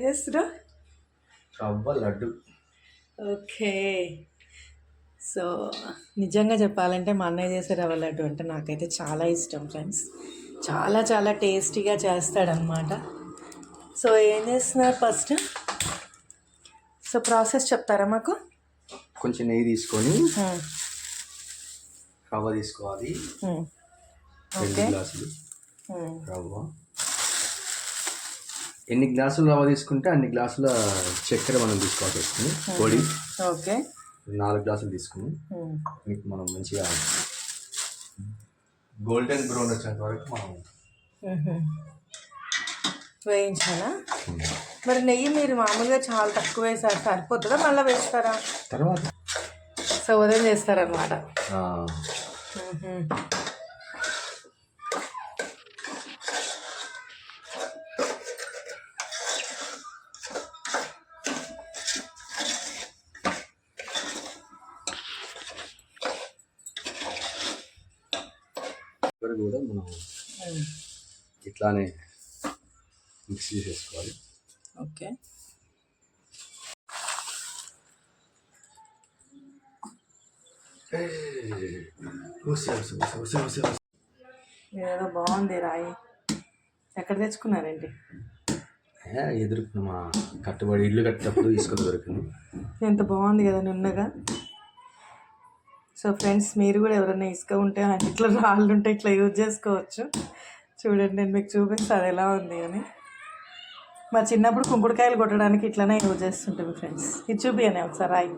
చేస్తున్నావు? రవ్వ laddu. Okay. So నిజంగా చెప్పాలంటే మా అన్నయ్య చేసే రవ్వ లడ్డు అంటే నాకైతే చాలా ఇష్టం ఫ్రెండ్స్. చాలా చాలా టేస్టీగా చేస్తాడనమాట. సో ఏం చేస్తున్నారు ఫస్ట్? సో ప్రాసెస్ చెప్తారా మాకు? కొంచెం నెయ్యి తీసుకొని రవ్వ తీసుకోవాలి. 2 గ్లాసులు రవ్వ. ఎన్ని గ్లాసులు రవ్వ తీసుకుంటే అన్ని గ్లాసుల చక్కెర మనం తీసుకోవాల్సి వస్తుంది. పొడి. ఓకే. 4 గ్లాసులు తీసుకుని మీకు మనం మంచిగా గోల్డెన్ బ్రౌన్ వచ్చేంత వరకు మనం వేయించాలా? మరి నెయ్యి మీరు మామూలుగా చాలా తక్కువ వేసారు, సరిపోతుందా మళ్ళీ వేస్తారా? తర్వాత సో ఉదయం చేస్తారనమాట. కూడా మనం ఇట్లానే మిక్స్ చేసేసుకోవాలి. ఓకే. ఏదో బాగుంది రాయి. ఎక్కడ తెచ్చుకున్నారేంటి? ఎదురు మా కట్టుబడి ఇల్లు కట్టేటప్పుడు తీసుకొని దొరికింది. ఎంత బాగుంది కదా నున్నగా. సో ఫ్రెండ్స్, మీరు కూడా ఎవరైనా ఇసుక ఉంటే ఇట్లా రాళ్ళు ఉంటే ఇట్లా యూజ్ చేసుకోవచ్చు. చూడండి, నేను మీకు చూపిస్తాను అది ఎలా ఉంది అని. మా చిన్నప్పుడు కుంకుడుకాయలు కొట్టడానికి ఇట్లనే యూజ్ చేస్తుంటుంది ఫ్రెండ్స్. ఇది చూపియనే ఒకసారి రాయి.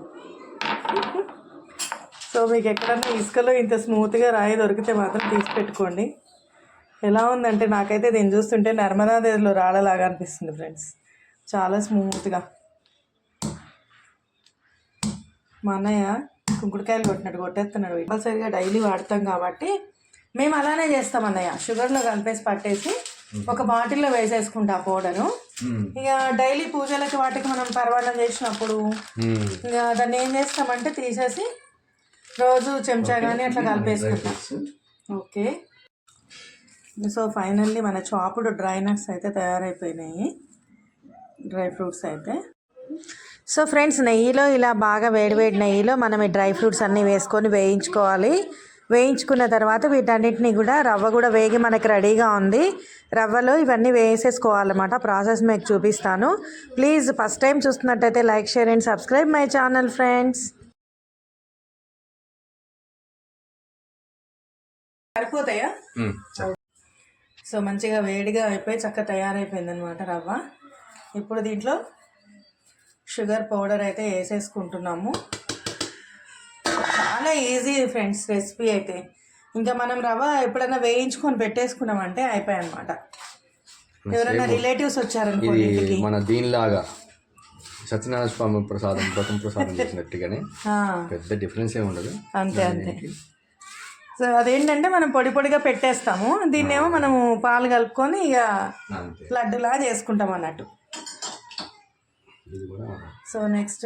సో మీకు ఎక్కడన్నా ఇసుకలో ఇంత స్మూత్గా రాయి దొరికితే మాత్రం తీసి పెట్టుకోండి. ఎలా ఉందంటే నాకైతే దీన్ని చూస్తుంటే నర్మదా నదిలో రాళ్ళలాగా అనిపిస్తుంది ఫ్రెండ్స్. చాలా స్మూత్గా. మా అన్నయ్య కుంకుడుకాయలు కొట్టినట్టు కొట్టేస్తున్నాడు. కంపల్సరీగా డైలీ వాడతాం కాబట్టి మేము అలానే చేస్తాం అన్నయ్య. షుగర్లో కలిపేసి పట్టేసి ఒక బాటిల్లో వేసేసుకుంటా పౌడరు. ఇక డైలీ పూజలకి వాటికి మనం పర్వాణం చేసినప్పుడు ఇక దాన్ని ఏం చేస్తామంటే తీసేసి రోజు చెంచా కానీ అట్లా కలిపేసుకుంటాం. ఓకే. సో ఫైనల్లీ మన చాపుడు డ్రై నట్స్ అయితే తయారైపోయినాయి, డ్రై ఫ్రూట్స్ అయితే. సో ఫ్రెండ్స్, నెయ్యిలో ఇలా బాగా వేడివేడి నెయ్యిలో మనం ఈ డ్రై ఫ్రూట్స్ అన్నీ వేసుకొని వేయించుకోవాలి. వేయించుకున్న తర్వాత వీటన్నిటిని కూడా రవ్వ కూడా వేగి మనకి రెడీగా ఉంది. రవ్వలో ఇవన్నీ వేసేసుకోవాలన్నమాట. ప్రాసెస్ మీకు చూపిస్తాను. ప్లీజ్ ఫస్ట్ టైం చూస్తున్నట్టయితే like, share and subscribe my channel friends. సరిపోతాయా? సో మంచిగా వేడిగా అయిపోయి చక్కగా తయారైపోయింది అనమాట రవ్వ. ఇప్పుడు దీంట్లో షుగర్ పౌడర్ అయితే వేసేసుకుంటున్నాము. చాలా ఈజీ ఫ్రెండ్స్ రెసిపీ అయితే. ఇంకా మనం రవ్వ ఎప్పుడైనా వేయించుకొని పెట్టేసుకున్నామంటే అయిపోయాయి అనమాట. ఎవరైనా రిలేటివ్స్ వచ్చారనుకోండి, మన దీనిలాగా సత్యనారాయణ స్వామి ప్రసాదం, వ్రతం ప్రసాదం చేసినట్టుగానే పెద్ద డిఫరెన్స్ ఏమి ఉండదు. అంతే అంతే. సో అదేంటంటే మనం పొడి పొడిగా పెట్టేస్తాము, దీన్నేమో మనము పాలు కలుపుకొని ఇక లడ్డులా చేసుకుంటాం అన్నట్టు. సో నెక్స్ట్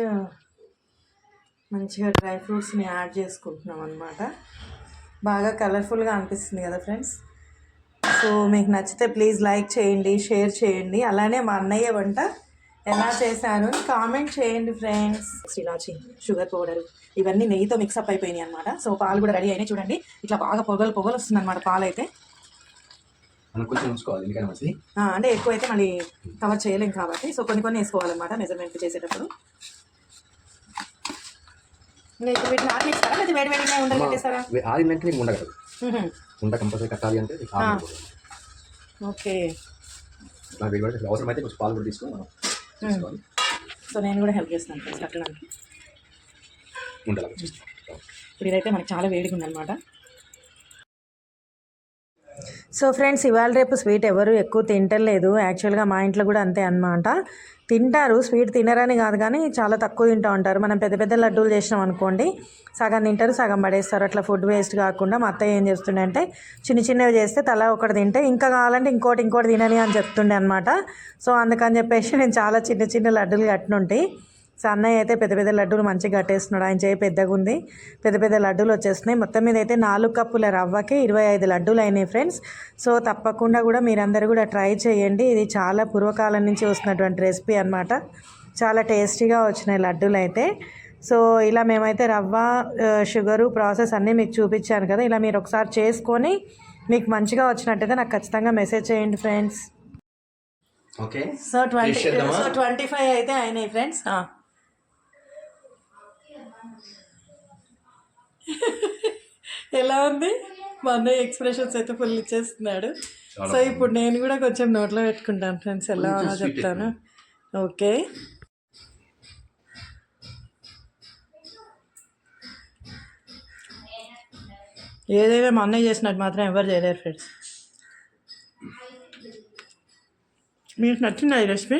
మంచిగా డ్రై ఫ్రూట్స్ని యాడ్ చేసుకుంటున్నాం అనమాట. బాగా కలర్ఫుల్గా అనిపిస్తుంది కదా ఫ్రెండ్స్. సో మీకు నచ్చితే ప్లీజ్ లైక్ చేయండి, షేర్ చేయండి. అలానే మా అన్నయ్య వంట ఎలా చేశాను అని కామెంట్ చేయండి ఫ్రెండ్స్. ఇలాచి, షుగర్ పౌడర్ ఇవన్నీ నెయ్యితో మిక్సప్ అయిపోయినాయి అనమాట. సో పాలు కూడా రెడీ అయినాయి. చూడండి, ఇట్లా బాగా పొగలు వస్తుంది అనమాట పాలు అయితే. అంటే ఎక్కువ అయితే మళ్ళీ కవర్ చేయలేం కాబట్టి సో కొన్ని వేసుకోవాలన్నమాట మెజర్మెంట్ చేసేటప్పుడు. వీటిని ఆరిస్తారా లేదా వేడి వేడిగా ఉండలు కట్టేస్తారా? ఆరినంటే నీకు ఉండగలదు. ఉండ కంపల్సరీ కట్టాలి అంటే ఓకే. అవసరమైతే కొంచెం పాలు కూడా తీసుకోవాలి. సో నేను కూడా హెల్ప్ చేస్తాను ఫ్రెండ్స్ కట్టడానికి. ఇప్పుడు ఇదైతే మనకి చాలా వేడిగా ఉందన్నమాట. సో ఫ్రెండ్స్, ఇవాళ రేపు స్వీట్ ఎవరు ఎక్కువ తింటలేదు. యాక్చువల్గా మా ఇంట్లో కూడా అంతే అన్నమాట. తింటారు, స్వీట్ తినరని కాదు కానీ చాలా తక్కువ తింటూ ఉంటారు. మనం పెద్ద పెద్ద లడ్డూలు చేసినాం అనుకోండి, సగం తింటారు, సగం పడేస్తారు. అట్లా ఫుడ్ వేస్ట్ కాకుండా మా అత్తయ్య ఏం చేస్తుండే అంటే చిన్నవి చేస్తే తలా ఒకటి తింటే ఇంకా కావాలంటే ఇంకోటి తినని అని చెప్తుండే అనమాట. సో అందుకని చెప్పేసి నేను చాలా చిన్న లడ్డూలు కట్టినుంటాయి. సో అన్నయ్య అయితే పెద్ద పెద్ద లడ్డూలు మంచిగా కట్టేస్తున్నాడు. ఆయన చేయి పెద్దగా ఉంది, పెద్ద పెద్ద లడ్డూలు వచ్చేస్తున్నాయి. మొత్తం మీద అయితే 4 కప్పుల రవ్వకి 25 లడ్డూలు అయినాయి ఫ్రెండ్స్. సో తప్పకుండా కూడా మీరందరూ కూడా ట్రై చేయండి. ఇది చాలా పూర్వకాలం నుంచి వస్తున్నటువంటి రెసిపీ అనమాట. చాలా టేస్టీగా వచ్చినాయి లడ్డూలు అయితే. సో ఇలా మేమైతే రవ్వ, షుగరు ప్రాసెస్ అన్నీ మీకు చూపించాను కదా. ఇలా మీరు ఒకసారి చేసుకొని మీకు మంచిగా వచ్చినట్టయితే నాకు ఖచ్చితంగా మెసేజ్ చేయండి ఫ్రెండ్స్. ఓకే, సో 25 అయితే అయినాయి ఫ్రెండ్స్. ఎలా ఉంది మా అన్నయ్య? ఎక్స్ప్రెషన్స్ అయితే ఫుల్ ఇచ్చేస్తున్నాడు. సో ఇప్పుడు నేను కూడా కొంచెం నోట్లో పెట్టుకుంటాను ఫ్రెండ్స్, ఎలా ఉన్నా చెప్తాను. ఓకే, ఏదైనా మా అన్నయ్య చేసినట్టు మాత్రం ఎవరు చేయలేరు ఫ్రెండ్స్. మీకు నచ్చిందా ఈ రెసిపీ?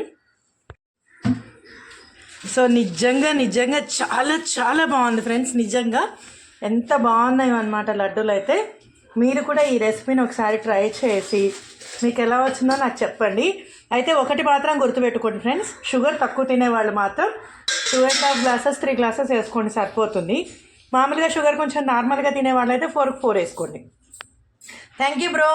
సో నిజంగా చాలా చాలా బాగుంది ఫ్రెండ్స్. నిజంగా ఎంత బాగున్నాయి అన్నమాట లడ్డూలు అయితే. మీరు కూడా ఈ రెసిపీని ఒకసారి ట్రై చేసి మీకు ఎలా వచ్చిందో నాకు చెప్పండి. అయితే ఒకటి మాత్రం గుర్తుపెట్టుకోండి ఫ్రెండ్స్, షుగర్ తక్కువ తినేవాళ్ళు మాత్రం 2.5 గ్లాసెస్ 3 గ్లాసెస్ వేసుకోండి, సరిపోతుంది. మామూలుగా షుగర్ కొంచెం నార్మల్గా తినేవాళ్ళు అయితే 4 వేసుకోండి. Thank you bro.